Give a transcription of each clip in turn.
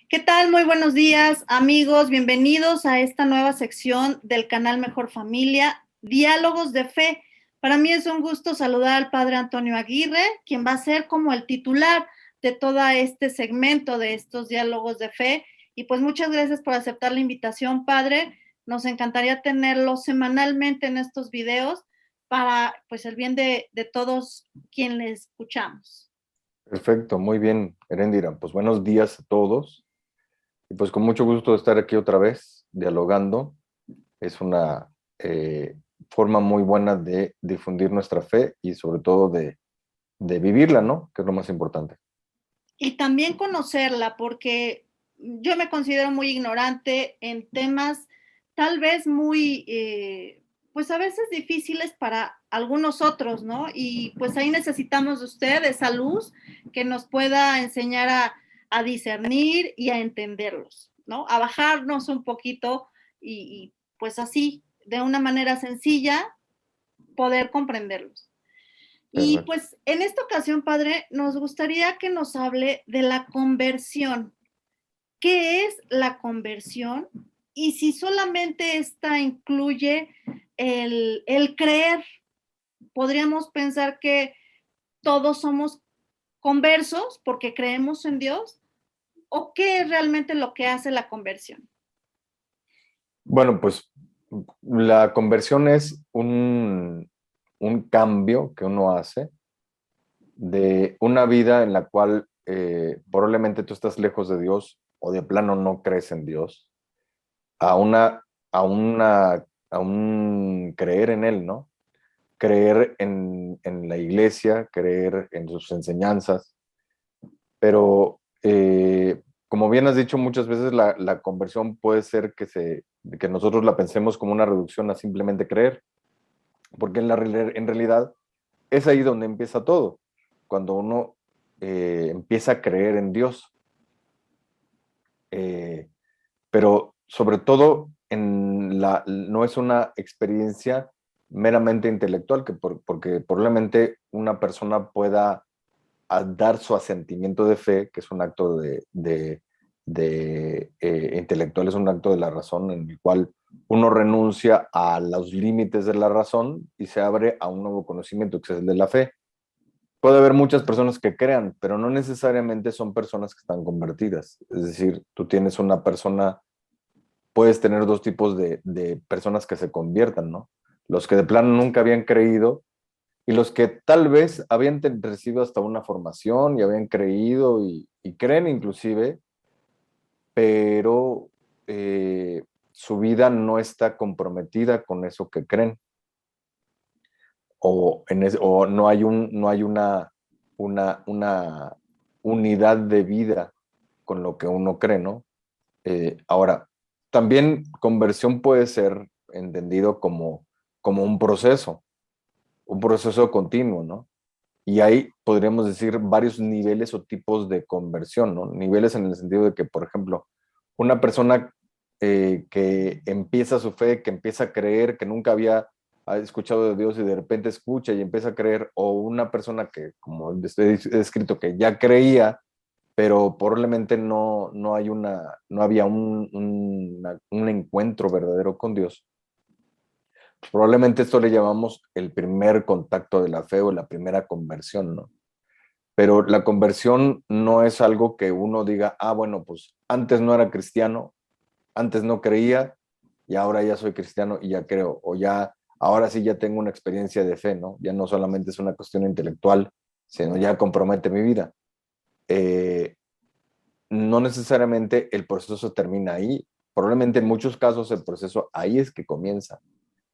¿Qué tal? Muy buenos días, amigos. Bienvenidos a esta nueva sección del canal Mejor Familia, Diálogos de Fe. Para mí es un gusto saludar al padre Antonio Aguirre, quien va a ser como el titular de todo este segmento de estos diálogos de fe. Y pues muchas gracias por aceptar la invitación, padre. Nos encantaría tenerlo semanalmente en estos videos para pues el bien de todos quienes le escuchamos. Perfecto, muy bien, Erendira. Pues buenos días a todos. Y pues con mucho gusto de estar aquí otra vez dialogando. Es una forma muy buena de difundir nuestra fe y sobre todo de vivirla, ¿no? Que es lo más importante. Y también conocerla, porque yo me considero muy ignorante en temas tal vez muy, pues a veces difíciles para algunos otros, ¿no? Y pues ahí necesitamos de usted esa luz que nos pueda enseñar a discernir y a entenderlos, ¿no? A bajarnos un poquito y pues así, de una manera sencilla, poder comprenderlos. Y Perfecto. pues en esta ocasión, padre, nos gustaría que nos hable de la conversión. ¿Qué es la conversión? Y si solamente esta incluye el creer, podríamos pensar que todos somos conversos porque creemos en Dios, o qué es realmente lo que hace la conversión. Bueno, pues la conversión es un cambio que uno hace de una vida en la cual probablemente tú estás lejos de Dios o de plano no crees en Dios a una, a un creer en Él, ¿no? Creer en la iglesia, creer en sus enseñanzas, pero como bien has dicho muchas veces, la conversión puede ser que nosotros la pensemos como una reducción a simplemente creer, porque en realidad es ahí donde empieza todo, cuando uno empieza a creer en Dios. Eh, pero sobre todo no es una experiencia meramente intelectual, porque probablemente una persona pueda dar su asentimiento de fe, que es un acto intelectual, es un acto de la razón en el cual uno renuncia a los límites de la razón y se abre a un nuevo conocimiento, que es el de la fe. Puede haber muchas personas que crean, pero no necesariamente son personas que están convertidas. Es decir, tú tienes una persona, puedes tener dos tipos de personas que se conviertan, ¿no? Los que de plano nunca habían creído y los que tal vez habían recibido hasta una formación y habían creído y creen inclusive, pero su vida no está comprometida con eso que creen. O no hay, no hay una unidad de vida con lo que uno cree, ¿no? Ahora, también conversión puede ser entendido como un proceso continuo, ¿no? Y ahí podríamos decir varios niveles o tipos de conversión, ¿no? Niveles en el sentido de que, por ejemplo, una persona que empieza su fe, que empieza a creer, que nunca había escuchado de Dios y de repente escucha y empieza a creer, o una persona que, como he escrito, que ya creía, pero probablemente no había un encuentro verdadero con Dios. Probablemente esto le llamamos el primer contacto de la fe o la primera conversión, ¿no? Pero la conversión no es algo que uno diga, ah, bueno, pues antes no era cristiano, antes no creía y ahora ya soy cristiano y ya creo, o ya, ahora sí ya tengo una experiencia de fe, ¿no? Ya no solamente es una cuestión intelectual, sino ya compromete mi vida. Eh, no necesariamente el proceso termina ahí, probablemente en muchos casos el proceso ahí es que comienza.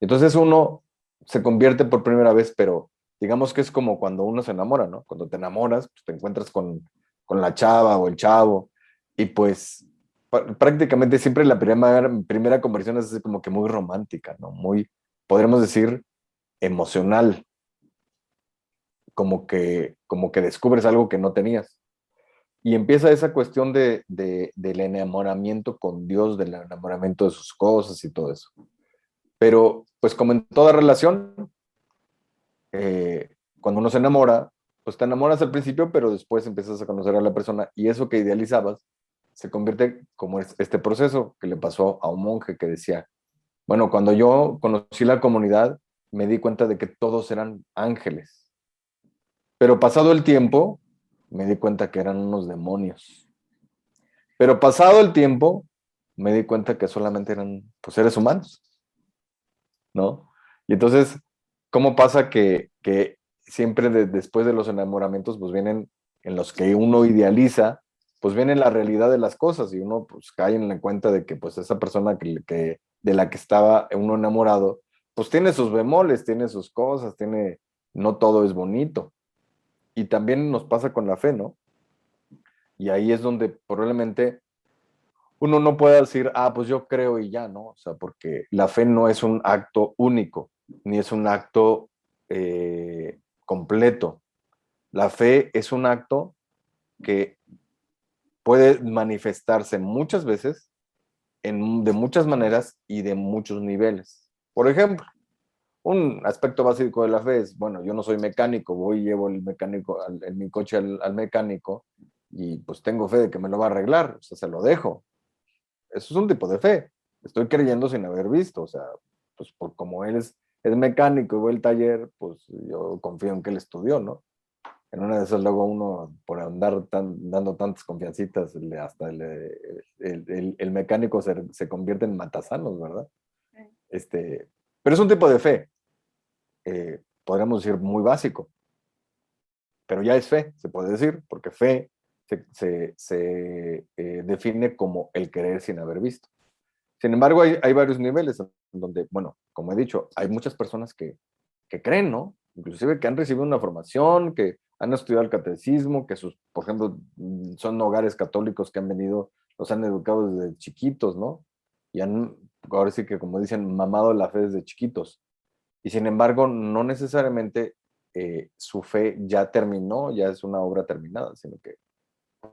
Entonces uno se convierte por primera vez, pero digamos que es como cuando uno se enamora, ¿no? Cuando te enamoras, pues te encuentras con la chava o el chavo y pues prácticamente siempre la primera conversión es como que muy romántica, ¿no? Muy, podríamos decir, emocional, como que descubres algo que no tenías. Y empieza esa cuestión del enamoramiento con Dios, del enamoramiento de sus cosas y todo eso. Pero, pues como en toda relación, cuando uno se enamora, pues te enamoras al principio, pero después empiezas a conocer a la persona y eso que idealizabas, se convierte como este proceso que le pasó a un monje que decía, bueno, cuando yo conocí la comunidad, me di cuenta de que todos eran ángeles, pero pasado el tiempo, me di cuenta que eran unos demonios. Pero pasado el tiempo, me di cuenta que solamente eran pues, seres humanos, ¿no? Y entonces, ¿cómo pasa que siempre después de los enamoramientos, pues vienen en los que uno idealiza, pues viene la realidad de las cosas y uno pues cae en la cuenta de que pues esa persona de la que estaba uno enamorado, pues tiene sus bemoles, tiene sus cosas, no todo es bonito. Y también nos pasa con la fe, ¿no? Y ahí es donde probablemente uno no puede decir, ah, pues yo creo y ya, ¿no? O sea, porque la fe no es un acto único, ni es un acto completo. La fe es un acto que puede manifestarse muchas veces, de muchas maneras y de muchos niveles. Por ejemplo, un aspecto básico de la fe es, bueno, yo no soy mecánico, voy y llevo el mecánico, en mi coche al mecánico y pues tengo fe de que me lo va a arreglar, o sea, se lo dejo. Eso es un tipo de fe. Estoy creyendo sin haber visto, o sea, pues como él es mecánico y va al taller, pues yo confío en que él estudió, ¿no? En una de esas luego uno, por andar dando tantas confiancitas, hasta el mecánico se convierte en matasanos, ¿verdad? Este, pero es un tipo de fe, podríamos decir muy básico, pero ya es fe, se puede decir, porque fe se define como el creer sin haber visto. Sin embargo, hay varios niveles donde, bueno, como he dicho, hay muchas personas que creen, ¿no? Inclusive que han recibido una formación, que han estudiado el catecismo, que por ejemplo, son hogares católicos que han venido, los han educado desde chiquitos, ¿no? Y ahora sí que como dicen, mamado la fe desde chiquitos. Y sin embargo, no necesariamente su fe ya terminó, ya es una obra terminada, sino que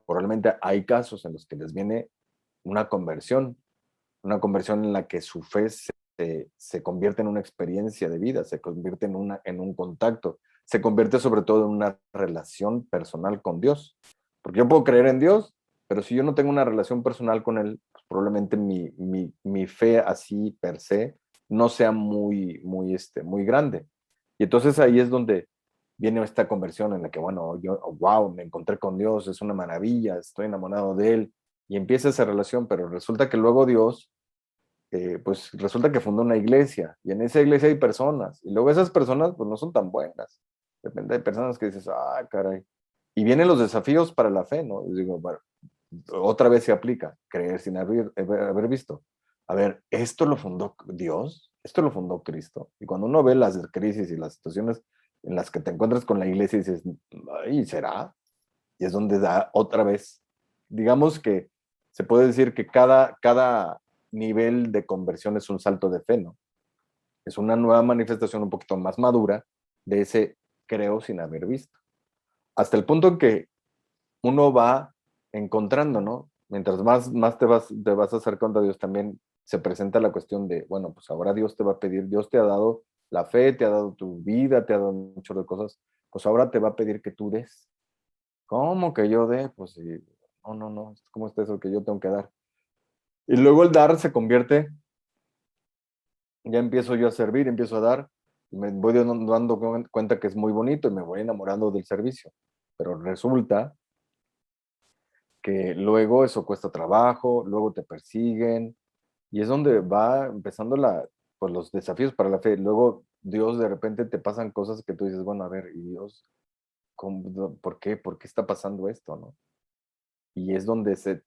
probablemente hay casos en los que les viene una conversión en la que su fe se convierte en una experiencia de vida, se convierte en un contacto, se convierte sobre todo en una relación personal con Dios. Porque yo puedo creer en Dios, pero si yo no tengo una relación personal con Él, pues probablemente mi fe así per se no sea muy grande. Y entonces ahí es donde viene esta conversión en la que, bueno, yo, wow, me encontré con Dios, es una maravilla, estoy enamorado de Él, y empieza esa relación, pero resulta que luego Dios, pues resulta que fundó una iglesia, y en esa iglesia hay personas, y luego esas personas pues no son tan buenas. Depende de personas que dices, ah, caray. Y vienen los desafíos para la fe, ¿no? Y digo, bueno, otra vez se aplica, creer sin haber visto. A ver, ¿esto lo fundó Dios? ¿Esto lo fundó Cristo? Y cuando uno ve las crisis y las situaciones en las que te encuentras con la iglesia y dices, ay, ¿será? Y es donde da otra vez, digamos que se puede decir que cada nivel de conversión es un salto de fe, ¿no? Es una nueva manifestación un poquito más madura de ese creo sin haber visto. Hasta el punto en que uno va encontrando, ¿no? Mientras más te vas acercando a Dios, también se presenta la cuestión de, bueno, pues ahora Dios te va a pedir, Dios te ha dado la fe, te ha dado tu vida, te ha dado muchas de cosas, pues ahora te va a pedir que tú des. ¿Cómo que yo dé? Pues sí, no, ¿cómo está eso que yo tengo que dar? Y luego el dar se convierte, ya empiezo yo a servir, empiezo a dar, y me voy dando cuenta que es muy bonito y me voy enamorando del servicio. Pero resulta que luego eso cuesta trabajo, luego te persiguen, y es donde va empezando pues los desafíos para la fe. Luego Dios de repente te pasan cosas que tú dices, bueno, a ver, ¿y Dios, por qué? ¿Por qué está pasando esto, no? Y es donde se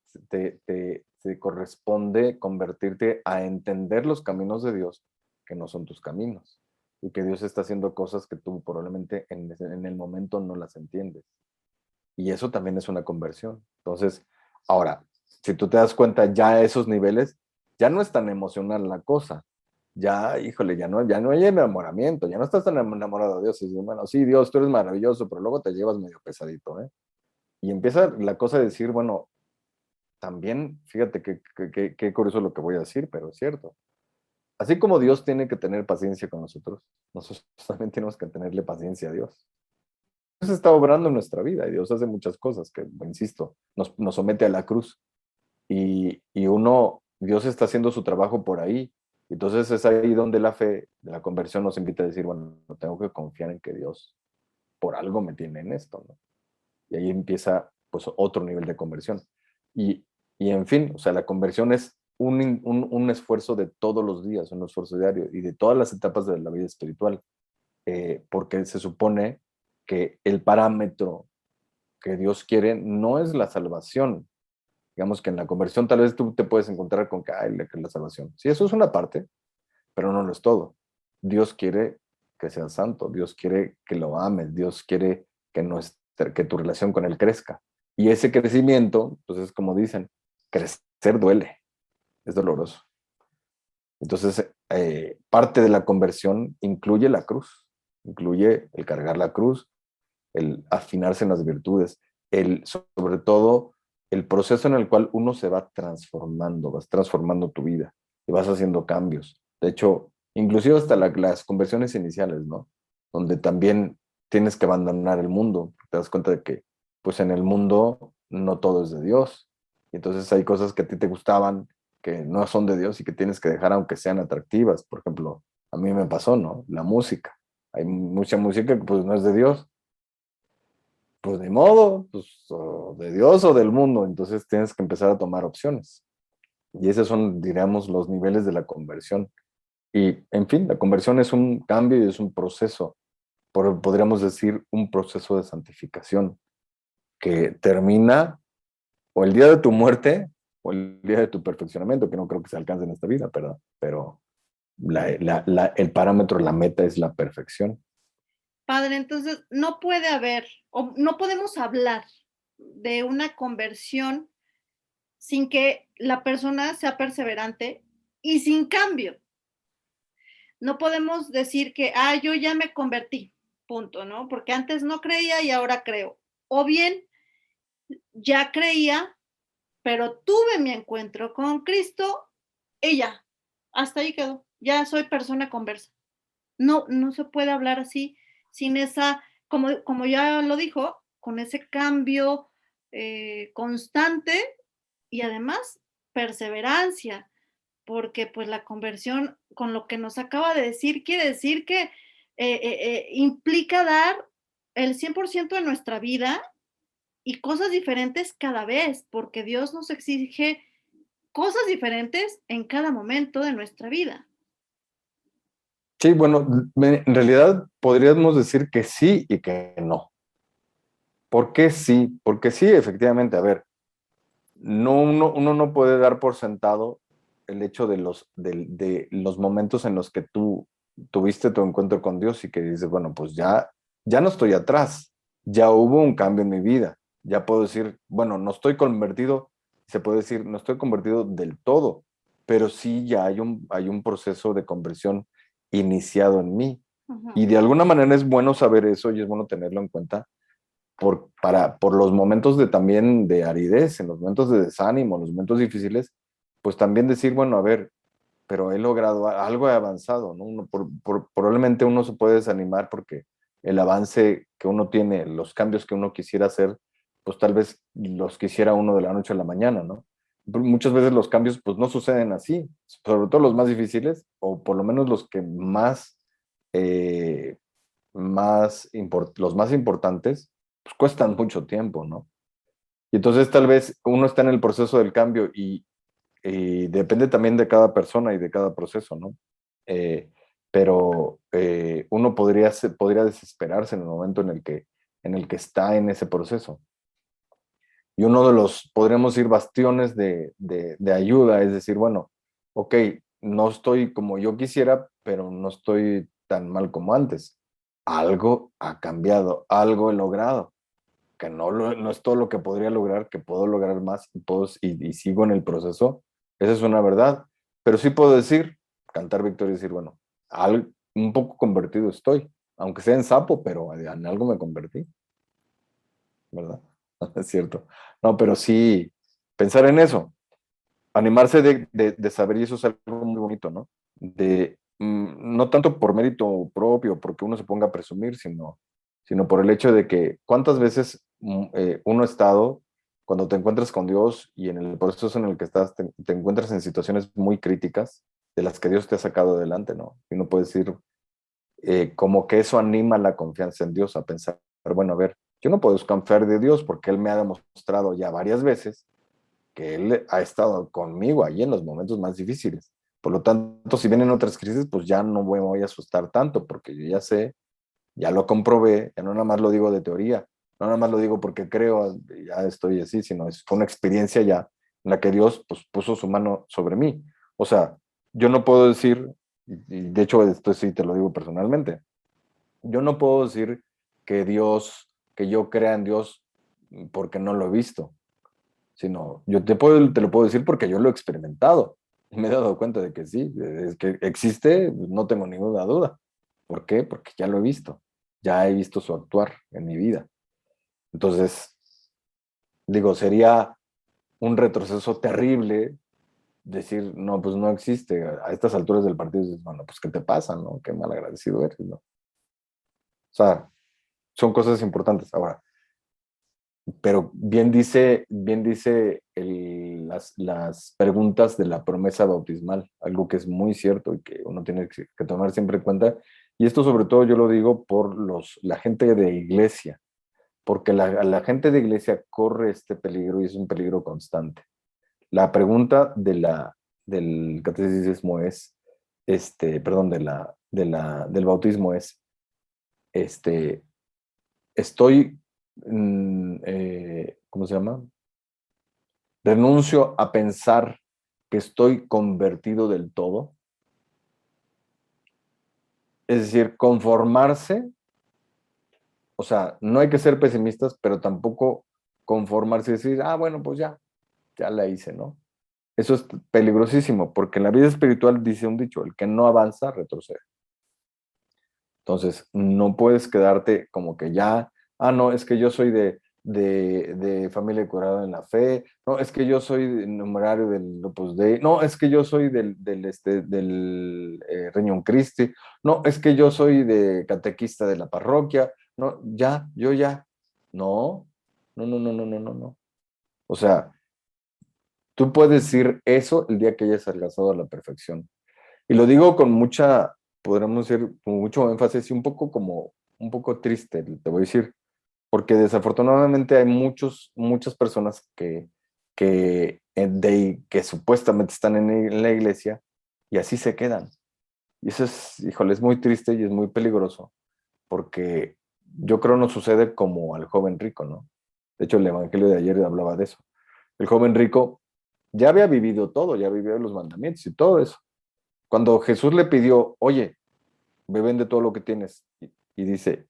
corresponde convertirte a entender los caminos de Dios, que no son tus caminos, y que Dios está haciendo cosas que tú probablemente en el momento no las entiendes. Y eso también es una conversión. Entonces, ahora, si tú te das cuenta, ya a esos niveles, ya no es tan emocional la cosa. Ya, híjole, ya no hay enamoramiento, ya no estás tan enamorado de Dios. Y dices, bueno, sí, Dios, tú eres maravilloso, pero luego te llevas medio pesadito, ¿eh? Y empieza la cosa a decir, bueno, también, fíjate qué curioso lo que voy a decir, pero es cierto. Así como Dios tiene que tener paciencia con nosotros también tenemos que tenerle paciencia a Dios. Dios está obrando en nuestra vida y Dios hace muchas cosas que, insisto, nos somete a la cruz. y Dios está haciendo su trabajo por ahí. Entonces es ahí donde la fe de la conversión nos invita a decir, bueno, tengo que confiar en que Dios por algo me tiene en esto, ¿no? Y ahí empieza pues otro nivel de conversión. Y, y en fin, o sea, la conversión es un esfuerzo de todos los días, un esfuerzo diario y de todas las etapas de la vida espiritual, porque se supone que el parámetro que Dios quiere no es la salvación. Digamos que en la conversión tal vez tú te puedes encontrar con que, ay, la salvación. Sí, eso es una parte, pero no lo es todo. Dios quiere que seas santo, Dios quiere que lo ames, Dios quiere que, que tu relación con Él crezca. Y ese crecimiento, pues es como dicen, crecer duele, es doloroso. Entonces, parte de la conversión incluye la cruz, incluye el cargar la cruz, el afinarse en las virtudes, sobre todo el proceso en el cual uno se va transformando, vas transformando tu vida y vas haciendo cambios. De hecho, inclusive hasta las conversiones iniciales, ¿no? Donde también tienes que abandonar el mundo. Te das cuenta de que, pues en el mundo no todo es de Dios. Y entonces hay cosas que a ti te gustaban, que no son de Dios y que tienes que dejar aunque sean atractivas. Por ejemplo, a mí me pasó, ¿no? La música. Hay mucha música que pues no es de Dios, pues de modo, pues o de Dios o del mundo, entonces tienes que empezar a tomar opciones. Y esos son, diríamos, los niveles de la conversión. Y, en fin, la conversión es un cambio y es un proceso, podríamos decir, un proceso de santificación que termina o el día de tu muerte o el día de tu perfeccionamiento, que no creo que se alcance en esta vida, pero el parámetro, la meta es la perfección. Padre, entonces no puede haber, o no podemos hablar de una conversión sin que la persona sea perseverante y sin cambio. No podemos decir que, yo ya me convertí, punto, ¿no? Porque antes no creía y ahora creo. O bien, ya creía, pero tuve mi encuentro con Cristo y ya, hasta ahí quedó. Ya soy persona conversa. No, no se puede hablar así sin esa, como ya lo dijo, con ese cambio constante y además perseverancia, porque pues la conversión, con lo que nos acaba de decir, quiere decir que implica dar el 100% de nuestra vida y cosas diferentes cada vez, porque Dios nos exige cosas diferentes en cada momento de nuestra vida. Sí, bueno, en realidad podríamos decir que sí y que no. ¿Por qué sí? Porque sí, efectivamente, a ver, no, uno no puede dar por sentado el hecho de los momentos en los que tú tuviste tu encuentro con Dios y que dices, bueno, pues ya no estoy atrás, ya hubo un cambio en mi vida, ya puedo decir, bueno, no estoy convertido, se puede decir, no estoy convertido del todo, pero sí ya hay un proceso de conversión iniciado en mí. Ujú. Y de alguna manera es bueno saber eso y es bueno tenerlo en cuenta por los momentos de también de aridez, en los momentos de desánimo, en los momentos difíciles, pues también decir, bueno, a ver, pero he logrado algo, he avanzado, ¿no? Probablemente uno se puede desanimar porque el avance que uno tiene, los cambios que uno quisiera hacer, pues tal vez los quisiera uno de la noche a la mañana, ¿no? Muchas veces los cambios pues no suceden así, sobre todo los más difíciles, o por lo menos los que eh, los más importantes, pues cuestan mucho tiempo, ¿no? Y entonces tal vez uno está en el proceso del cambio y depende también de cada persona y de cada proceso, ¿no? Eh, pero uno podría desesperarse en el momento en el que está en ese proceso. Y uno de los, podríamos decir, bastiones de ayuda es decir, bueno, ok, no estoy como yo quisiera, pero no estoy tan mal como antes. Algo ha cambiado, algo he logrado, que no es todo lo que podría lograr, que puedo lograr más y sigo en el proceso. Esa es una verdad. Pero sí puedo decir, cantar victoria y decir, bueno, un poco convertido estoy, aunque sea en sapo, pero en algo me convertí, ¿verdad? Es cierto. No, pero sí, pensar en eso, animarse de saber, y eso es algo muy bonito, ¿no? No tanto por mérito propio, porque uno se ponga a presumir, sino por el hecho de que cuántas veces uno ha estado cuando te encuentras con Dios y en el proceso en el que estás, te encuentras en situaciones muy críticas de las que Dios te ha sacado adelante, ¿no? Y uno puede decir, como que eso anima la confianza en Dios, a pensar, bueno, a ver, yo no puedo desconfiar de Dios porque Él me ha demostrado ya varias veces que Él ha estado conmigo ahí en los momentos más difíciles. Por lo tanto, si vienen otras crisis, pues ya no me voy a asustar tanto, porque yo ya sé, ya lo comprobé, ya no nada más lo digo de teoría, no nada más lo digo porque creo, ya estoy así, sino es una experiencia ya en la que Dios pues, puso su mano sobre mí. O sea, yo no puedo decir, y de hecho esto sí te lo digo personalmente, yo no puedo decir que Dios, que yo crea en Dios porque no lo he visto, sino yo te lo puedo decir porque yo lo he experimentado y me he dado cuenta de que sí, es que existe, no tengo ninguna duda. ¿Por qué? Porque ya lo he visto, ya he visto su actuar en mi vida. Entonces, digo, sería un retroceso terrible decir, no, pues no existe. A estas alturas del partido dices, bueno, pues ¿qué te pasa, no? Qué mal agradecido eres, ¿no? O sea, son cosas importantes. Ahora, pero bien dice las preguntas de la promesa bautismal, algo que es muy cierto y que uno tiene que tomar siempre en cuenta. Y esto sobre todo yo lo digo por la gente de iglesia, porque la gente de iglesia corre este peligro y es un peligro constante. La pregunta del catecismo es, perdón, del bautismo es, este, estoy, ¿cómo se llama? Renuncio a pensar que estoy convertido del todo. Es decir, conformarse, o sea, no hay que ser pesimistas, pero tampoco conformarse y decir, ah, bueno, pues ya la hice, ¿no? Eso es peligrosísimo, porque en la vida espiritual dice un dicho, el que no avanza, retrocede. Entonces, no puedes quedarte como que ya, ah, no, es que yo soy de familia curada en la fe, no, es que yo soy numerario del Opus Dei, no, es que yo soy del Regnum Christi, no, es que yo soy de catequista de la parroquia, no, ya, yo ya. No, no, no, no, no, no, no, no. O sea, tú puedes decir eso el día que hayas alcanzado a la perfección. Y lo digo con mucha, podríamos decir, con mucho énfasis y un poco como, un poco triste, te voy a decir, porque desafortunadamente hay muchas personas que supuestamente están en la iglesia y así se quedan. Y eso es, híjole, es muy triste y es muy peligroso, porque yo creo no sucede como al joven rico, ¿no? De hecho, el evangelio de ayer hablaba de eso. El joven rico ya había vivido todo, ya vivió los mandamientos y todo eso. Cuando Jesús le pidió, oye, ve, vende todo lo que tienes, y dice,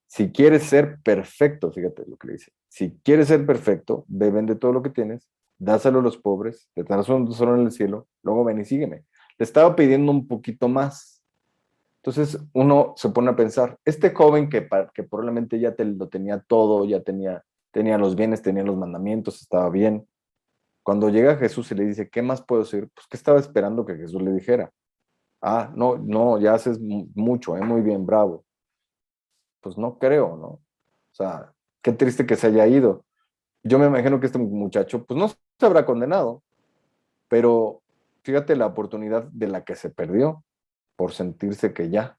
si quieres ser perfecto, fíjate lo que le dice, si quieres ser perfecto, ve, vende todo lo que tienes, dáselo a los pobres, te darás un tesoro en el cielo, luego ven y sígueme. Le estaba pidiendo un poquito más. Entonces uno se pone a pensar, este joven que probablemente ya lo tenía todo, tenía los bienes, tenía los mandamientos, estaba bien. Cuando llega Jesús y le dice, ¿qué más puedo decir? Pues que estaba esperando que Jesús le dijera. Ah, no, no, ya haces mucho, muy bien, bravo. Pues no creo, ¿no? O sea, qué triste que se haya ido. Yo me imagino que este muchacho, pues no se habrá condenado, pero fíjate la oportunidad de la que se perdió por sentirse que ya,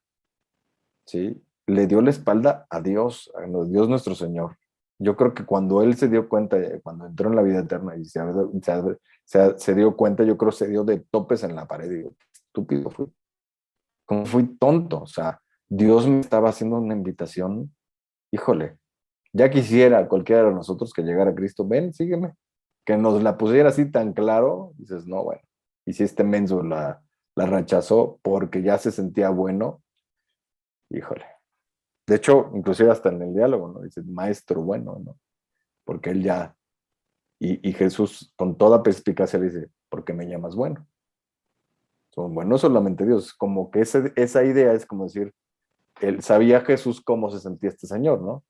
¿sí? Le dio la espalda a Dios nuestro Señor. Yo creo que cuando él se dio cuenta, cuando entró en la vida eterna y se dio cuenta, yo creo que se dio de topes en la pared. Digo, estúpido fui, como fui tonto, o sea, Dios me estaba haciendo una invitación, híjole, ya quisiera cualquiera de nosotros que llegara a Cristo, ven, sígueme, que nos la pusiera así tan claro, dices, no, bueno, y si este menso la rechazó porque ya se sentía bueno, híjole. De hecho, inclusive hasta en el diálogo, ¿no? Dice, maestro bueno, ¿no? Porque él ya, y Jesús con toda perspicacia le dice, ¿por qué me llamas bueno? Bueno, no solamente Dios, como que esa idea es como decir, él sabía Jesús cómo se sentía este señor, ¿no?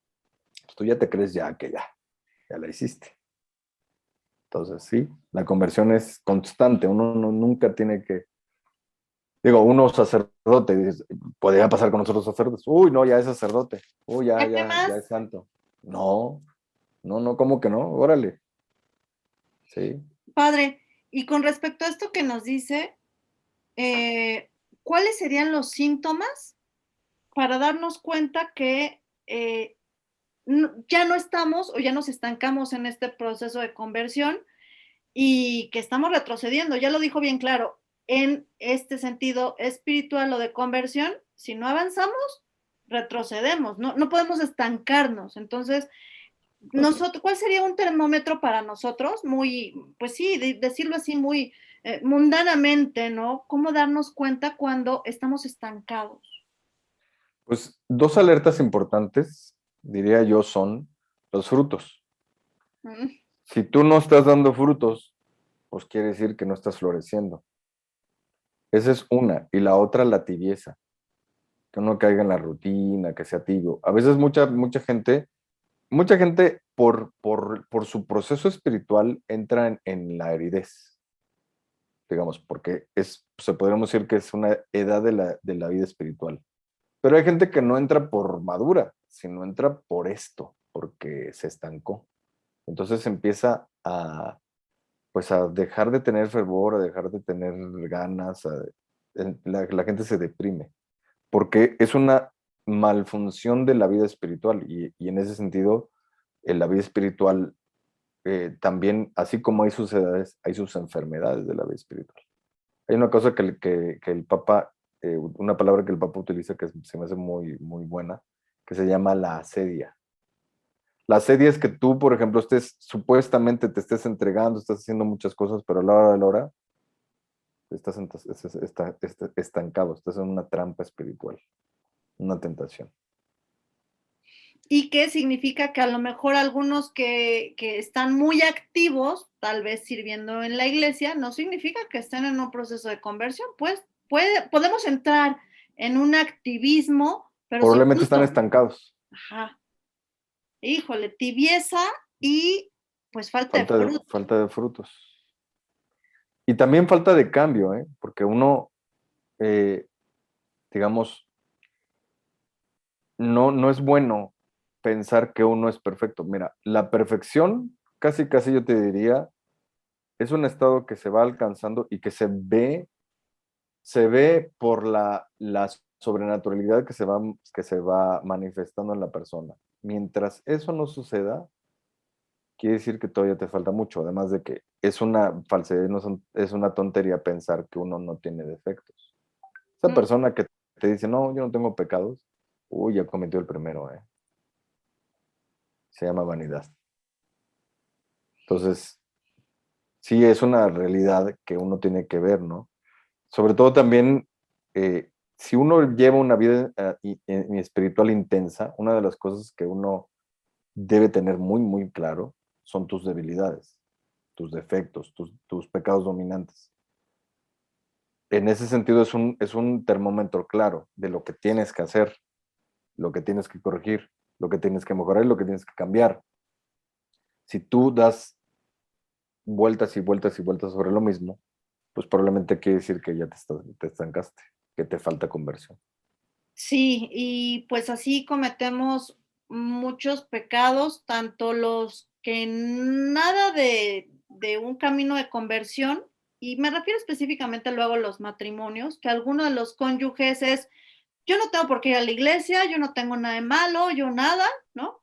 Pues tú ya te crees ya que ya la hiciste. Entonces, sí, la conversión es constante, uno nunca tiene que, digo, uno sacerdote, dices, podría pasar con nosotros sacerdotes, uy, no, ya es sacerdote, uy, ya es santo. No, No, no, ¿cómo que no? Órale. Sí. Padre, y con respecto a esto que nos dice, eh, ¿cuáles serían los síntomas para darnos cuenta que ya no estamos o ya nos estancamos en este proceso de conversión y que estamos retrocediendo? Ya lo dijo bien claro, en este sentido espiritual o de conversión, si no avanzamos, retrocedemos, no podemos estancarnos. Entonces, nosotros, ¿cuál sería un termómetro para nosotros? Muy, pues sí, decirlo así, muy mundanamente, ¿no? ¿Cómo darnos cuenta cuando estamos estancados? Pues dos alertas importantes, diría yo, son los frutos. Mm. Si tú no estás dando frutos, pues quiere decir que no estás floreciendo. Esa es una. Y la otra, la tibieza. Que uno caiga en la rutina, que sea tibio. A veces mucha gente por su proceso espiritual entra en la aridez, digamos, porque se podríamos decir que es una edad de la vida espiritual. Pero hay gente que no entra por madura, sino entra por esto, porque se estancó. Entonces empieza pues a dejar de tener fervor, a dejar de tener ganas, la gente se deprime, porque es una malfunción de la vida espiritual y en ese sentido, en la vida espiritual también, así como hay sus edades, hay sus enfermedades de la vida espiritual. Hay una cosa que el Papa, una palabra que el Papa utiliza que se me hace muy, muy buena, que se llama la asedia. La asedia es que tú, por ejemplo, supuestamente te estés entregando, estás haciendo muchas cosas, pero a la hora de la hora estás estancado, estás en una trampa espiritual, una tentación. ¿Y qué significa? Que a lo mejor algunos que están muy activos, tal vez sirviendo en la iglesia, no significa que estén en un proceso de conversión, pues podemos entrar en un activismo, pero sin Probablemente están fruto. estancados, Ajá. Híjole, tibieza y pues falta de fruto. falta de frutos. Y también falta de cambio, ¿eh? Porque uno, eh, digamos, no es bueno pensar que uno es perfecto. Mira, la perfección, casi casi yo te diría, es un estado que se va alcanzando y que se ve por la sobrenaturalidad que se va manifestando en la persona. Mientras eso no suceda, quiere decir que todavía te falta mucho, además de que es una falsedad, es una tontería pensar que uno no tiene defectos. Esa Mm. persona que te dice, no, yo no tengo pecados, uy, ya cometió el primero, ¿eh? Se llama vanidad. Entonces, sí es una realidad que uno tiene que ver, ¿no? Sobre todo también, si uno lleva una vida espiritual intensa, una de las cosas que uno debe tener muy, muy claro son tus debilidades, tus defectos, tus pecados dominantes. En ese sentido es un termómetro claro de lo que tienes que hacer, lo que tienes que corregir, lo que tienes que mejorar y lo que tienes que cambiar. Si tú das vueltas y vueltas y vueltas sobre lo mismo, pues probablemente quiere decir que ya te estancaste, que te falta conversión. Sí, y pues así cometemos muchos pecados, tanto los que nada de un camino de conversión, y me refiero específicamente luego a los matrimonios, que alguno de los cónyuges es, yo no tengo por qué ir a la iglesia, yo no tengo nada de malo, yo nada, ¿no?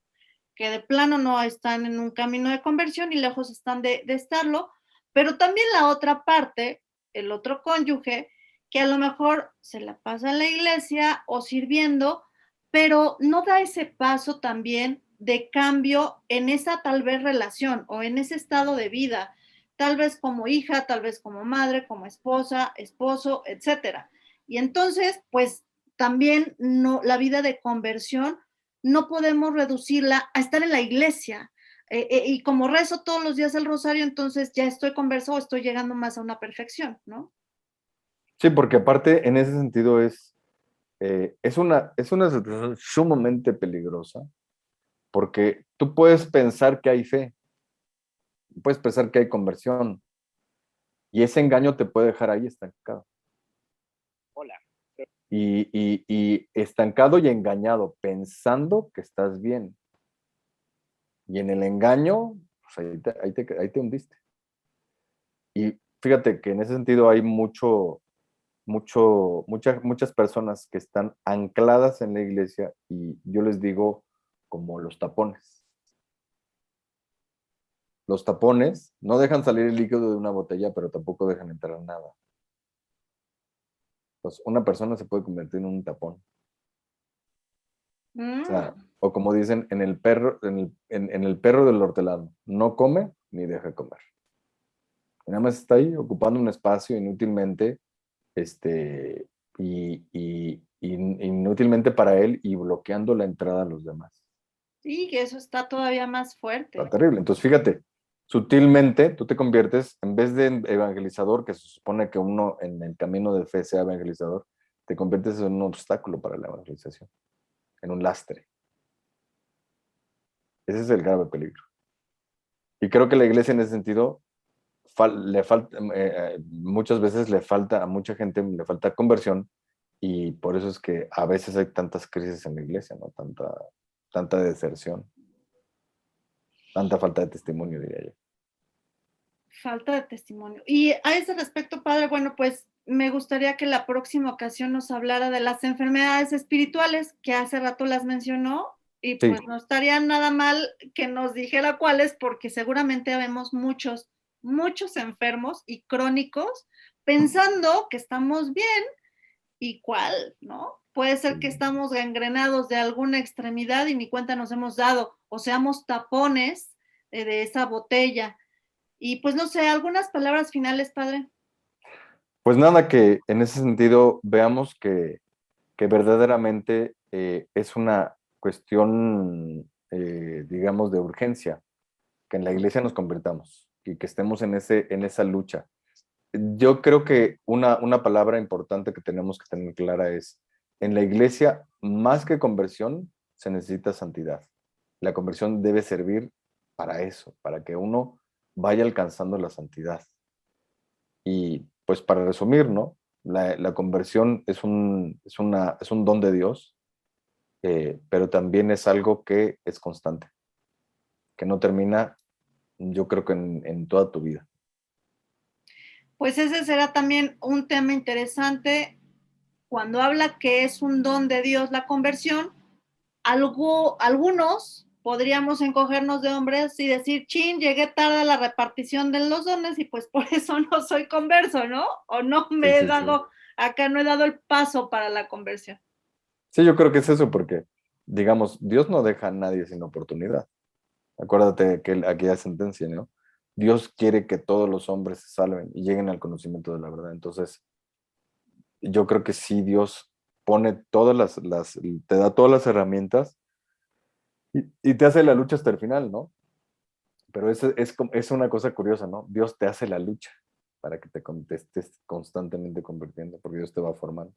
Que de plano no están en un camino de conversión y lejos están de estarlo, pero también la otra parte, el otro cónyuge, que a lo mejor se la pasa en la iglesia o sirviendo, pero no da ese paso también de cambio en esa tal vez relación o en ese estado de vida, tal vez como hija, tal vez como madre, como esposa, esposo, etcétera. Y entonces, pues también no, la vida de conversión no podemos reducirla a estar en la iglesia. Y como rezo todos los días el rosario, entonces ya estoy converso o estoy llegando más a una perfección, ¿no? Sí, porque aparte en ese sentido es una situación sumamente peligrosa, porque tú puedes pensar que hay fe, puedes pensar que hay conversión, y ese engaño te puede dejar ahí estancado. Y estancado y engañado, pensando que estás bien. Y en el engaño, pues ahí te hundiste. Y fíjate que en ese sentido hay muchas personas que están ancladas en la iglesia y yo les digo como los tapones. Los tapones no dejan salir el líquido de una botella, pero tampoco dejan entrar nada. Pues una persona se puede convertir en un tapón. O sea, Mm. o como dicen, en el perro del hortelano, no come ni deja comer. Y nada más está ahí ocupando un espacio inútilmente, inútilmente para él y bloqueando la entrada a los demás. Sí, que eso está todavía más Está fuerte. terrible. Entonces, fíjate, sutilmente tú te conviertes, en vez de evangelizador, que se supone que uno en el camino de fe sea evangelizador, te conviertes en un obstáculo para la evangelización, en un lastre. Ese es el grave peligro. Y creo que la iglesia en ese sentido le falta, muchas veces le falta a mucha gente, le falta conversión y por eso es que a veces hay tantas crisis en la iglesia, ¿no? Tanta deserción, tanta falta de testimonio, diría yo. Falta de testimonio. Y a ese respecto, padre, bueno, pues me gustaría que la próxima ocasión nos hablara de las enfermedades espirituales, que hace rato las mencionó, y Sí, pues no estaría nada mal que nos dijera cuáles, porque seguramente vemos muchos enfermos y crónicos pensando que estamos bien y cuál, ¿no? Puede ser que estamos gangrenados de alguna extremidad y ni cuenta nos hemos dado, o seamos tapones de esa botella. Y pues no sé, algunas palabras finales, padre. pues nada, que en ese sentido veamos que verdaderamente es una cuestión, digamos, de urgencia, que en la iglesia nos convirtamos y que estemos en esa lucha. Yo creo que una palabra importante que tenemos que tener clara es, en la iglesia, más que conversión, se necesita santidad. La conversión debe servir para eso, para que uno vaya alcanzando la santidad. Y pues para resumir, ¿no? La conversión es un don de Dios, pero también es algo que es constante, que no termina, yo creo que en toda tu vida. Pues ese será también un tema interesante cuando habla que es un don de Dios la conversión. Algunos podríamos encogernos de hombres y decir, chin, llegué tarde a la repartición de los dones y pues por eso no soy converso, ¿no? O no Sí, me he sí, sí. dado, acá no he dado el paso para la conversión. Sí, yo creo que es eso, porque, digamos, Dios no deja a nadie sin oportunidad. Acuérdate que aquella sentencia, ¿no? Dios quiere que todos los hombres se salven y lleguen al conocimiento de la verdad. Entonces, yo creo que sí, Dios pone te da todas las herramientas y te hace la lucha hasta el final, ¿no? Pero es una cosa curiosa, ¿no? Dios te hace la lucha para que te estés constantemente convirtiendo, porque Dios te va formando.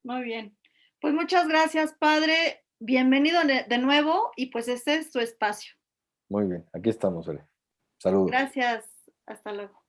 Muy bien. Pues muchas gracias, padre. Bienvenido de nuevo y pues este es tu espacio. Muy bien, aquí estamos, Eli. Saludos. Gracias. Hasta luego.